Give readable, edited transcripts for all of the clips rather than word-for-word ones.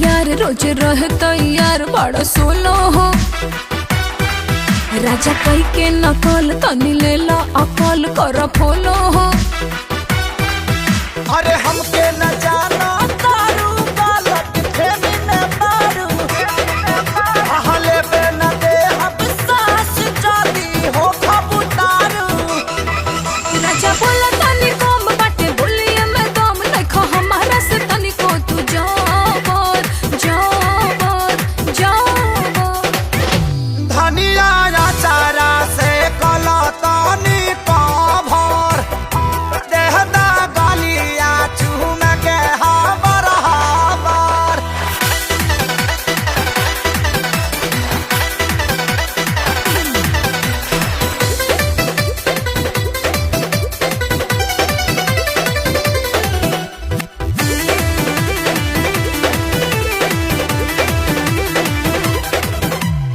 यार रोज रहता यार बड़ा सोलो हो राजा कई के नकल तनी लेला अकल कर फोलो हो। अरे हमके न जाना तारू गलत फेमी न मारू हले पे न दे अब सास जादी हो खबुतारू। राजा बोला तनी कम बाटे बोलिए मैं दम देखो हमारा से तनी को तू जाबर जाबर जाबर धनिया चारा से कलतनी का भर देहदा गलिया चूम के हाबर हाबर।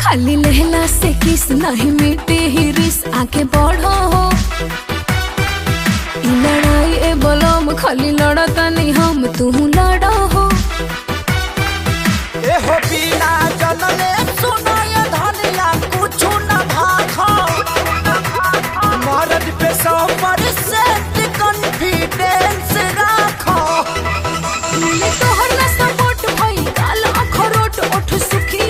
खाली लहला से किस नहीं मिटे ही रिस आगे बढ़ो हो ई लड़ाई ए बलम खाली लड़ता नहीं हम तू लड़ो हो। ए हो बिना जनले सुनाय धनिया कुछ न भाखो मर्द पे 100% कॉन्फिडेंस राखो। मिले तोहर ना सपोर्ट भई काल अखरोट ओठ सुखी